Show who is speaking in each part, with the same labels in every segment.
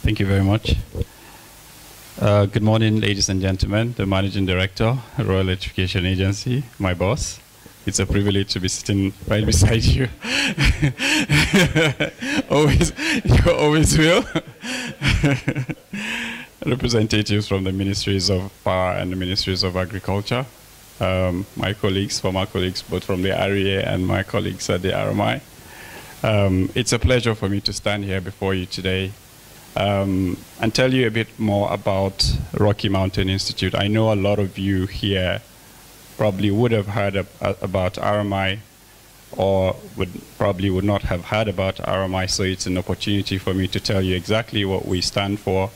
Speaker 1: Thank you very much. Good morning, ladies and gentlemen. The Managing Director, Royal Electrification Agency, my boss. It's a privilege to be sitting right beside you. You always will. Representatives from the Ministries of Power and the Ministries of Agriculture. My colleagues, former colleagues, both from the REA and my colleagues at the RMI. It's a pleasure for me to stand here before you today and tell you a bit more about Rocky Mountain Institute. I know a lot of you here probably would have heard about RMI or probably would not have heard about RMI, so it's an opportunity for me to tell you exactly what we stand for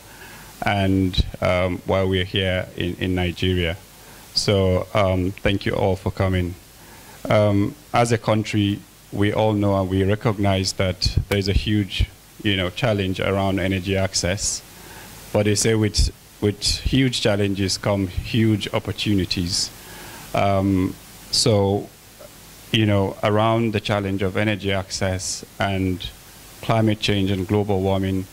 Speaker 1: and why we're here in Nigeria. So thank you all for coming. As a country, we all know and we recognize that there's a huge challenge around energy access. But they say with huge challenges come huge opportunities. So, around the challenge of energy access and climate change and global warming,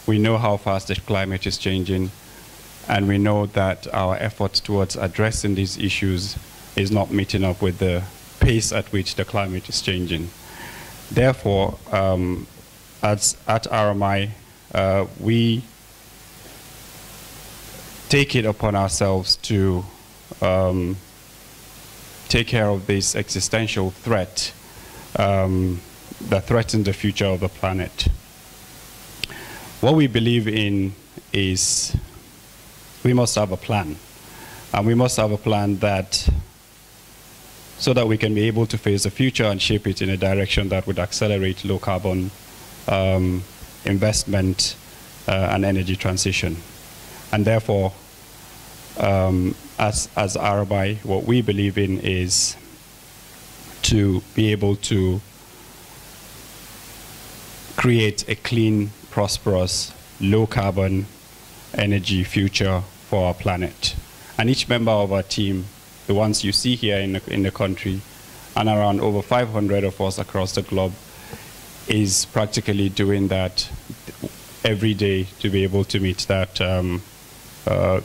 Speaker 1: we know how fast the climate is changing, and we know that our efforts towards addressing these issues is not meeting up with the pace at which the climate is changing. Therefore, at RMI, we take it upon ourselves to take care of this existential threat that threatens the future of the planet. What we believe in is we must have a plan. And we must have a plan so that we can be able to face the future and shape it in a direction that would accelerate low carbon investment and energy transition. And therefore, as RMI, what we believe in is to be able to create a clean, prosperous, low carbon energy future for our planet. And each member of our team, the ones you see here in the country, and around over 500 of us across the globe, is practically doing that every day to be able to meet that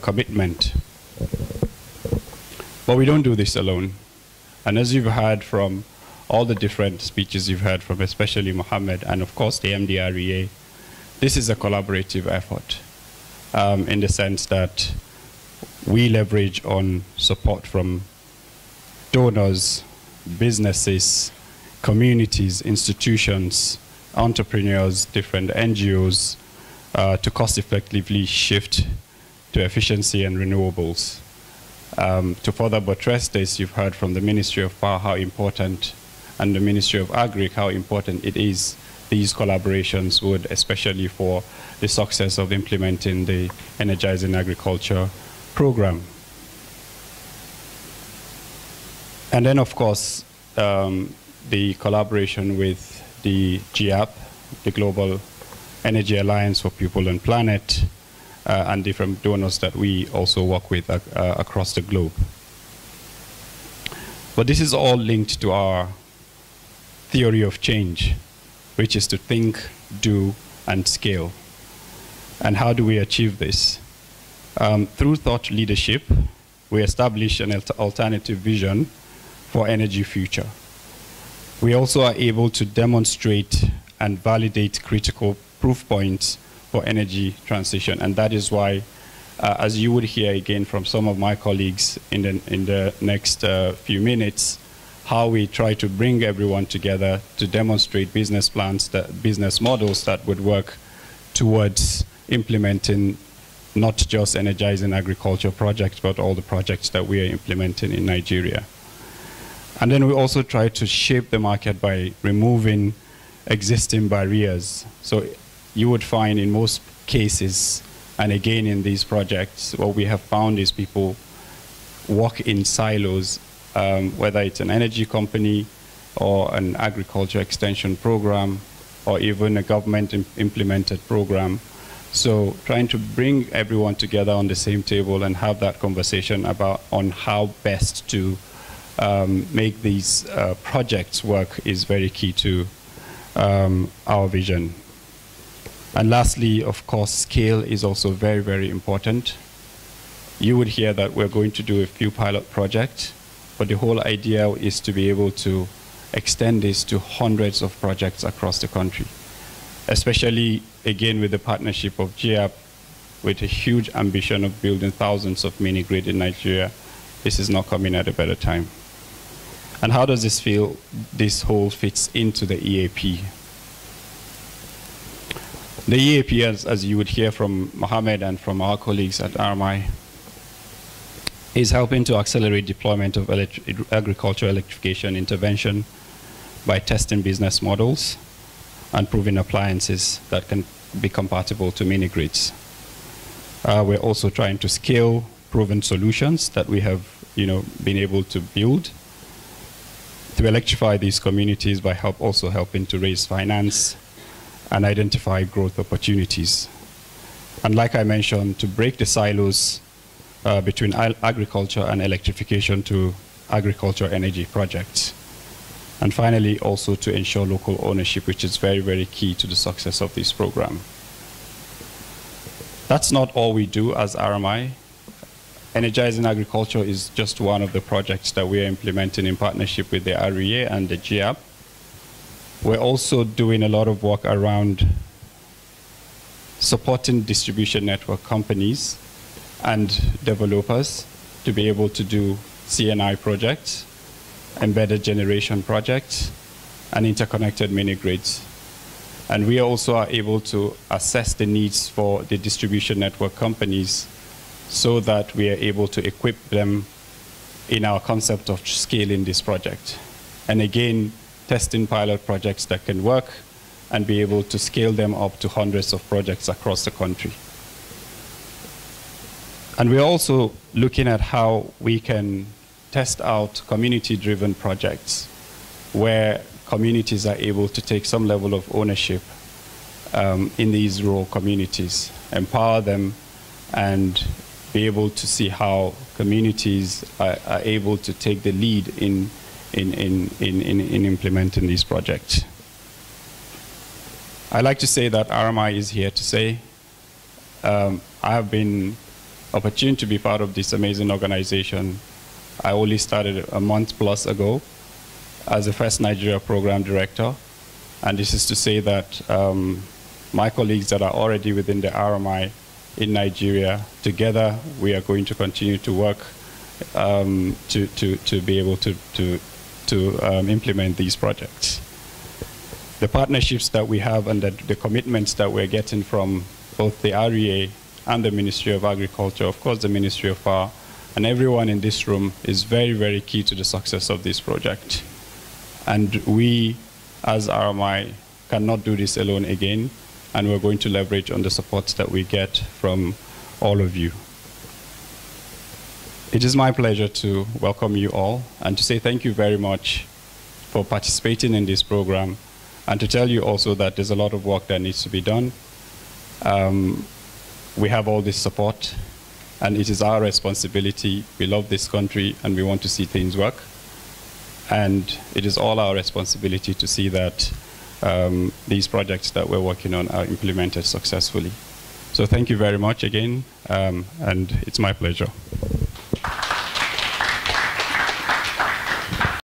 Speaker 1: commitment. But we don't do this alone. And as you've heard from all the different speeches you've heard from, especially Mohammed, and of course the MDREA, this is a collaborative effort in the sense that we leverage on support from donors, businesses, communities, institutions, entrepreneurs, different NGOs to cost-effectively shift to efficiency and renewables. To further buttress this, you've heard from the Ministry of Power how important, and the Ministry of Agri, how important it is these collaborations would, especially for the success of implementing the Energizing Agriculture program. And then, of course, the collaboration with the GEAP, the Global Energy Alliance for People and Planet, and different donors that we also work with across the globe. But this is all linked to our theory of change, which is to think, do, and scale. And how do we achieve this? Through thought leadership, we establish an alternative vision for energy future. We also are able to demonstrate and validate critical proof points for energy transition. And that is why, as you would hear again from some of my colleagues in the next few minutes, how we try to bring everyone together to demonstrate business plans, business models that would work towards implementing not just energizing agriculture projects, but all the projects that we are implementing in Nigeria. And then we also try to shape the market by removing existing barriers. So you would find in most cases, and again in these projects, what we have found is people work in silos, whether it's an energy company or an agriculture extension program or even a government implemented program. So trying to bring everyone together on the same table and have that conversation on how best to make these projects work is very key to our vision. And lastly, of course, scale is also very, very important. You would hear that we're going to do a few pilot projects, but the whole idea is to be able to extend this to hundreds of projects across the country, especially, again, with the partnership of REA, with a huge ambition of building thousands of mini-grid in Nigeria. This is not coming at a better time. And how does this whole fits into the EAP? The EAP, as you would hear from Mohammed and from our colleagues at RMI, is helping to accelerate deployment of agricultural electrification intervention by testing business models and proving appliances that can be compatible to mini-grids. We're also trying to scale proven solutions that we have been able to build to electrify these communities by also helping to raise finance and identify growth opportunities. And like I mentioned, to break the silos between agriculture and electrification to agriculture energy projects. And finally, also to ensure local ownership, which is very, very key to the success of this program. That's not all we do as RMI. Energizing Agriculture is just one of the projects that we are implementing in partnership with the REA and the REA. We're also doing a lot of work around supporting distribution network companies and developers to be able to do CNI projects, embedded generation projects, and interconnected mini-grids. And we also are able to assess the needs for the distribution network companies so that we are able to equip them in our concept of scaling this project. And again, testing pilot projects that can work and be able to scale them up to hundreds of projects across the country. And we're also looking at how we can test out community-driven projects where communities are able to take some level of ownership in these rural communities, empower them, and be able to see how communities are able to take the lead in implementing these projects. I like to say that RMI is here to say, I have been opportunity to be part of this amazing organization. I only started a month plus ago as the first Nigeria Programme Director. And this is to say that my colleagues that are already within the RMI in Nigeria, together we are going to continue to work to be able to implement these projects. The partnerships that we have and the commitments that we're getting from both the REA and the Ministry of Agriculture, of course the Ministry of Power, and everyone in this room is very, very key to the success of this project. And we, as RMI, cannot do this alone again, and we're going to leverage on the support that we get from all of you. It is my pleasure to welcome you all and to say thank you very much for participating in this program, and to tell you also that there's a lot of work that needs to be done. We have all this support, and it is our responsibility. We love this country, and we want to see things work. And it is all our responsibility to see that these projects that we're working on are implemented successfully. So thank you very much again, and it's my pleasure.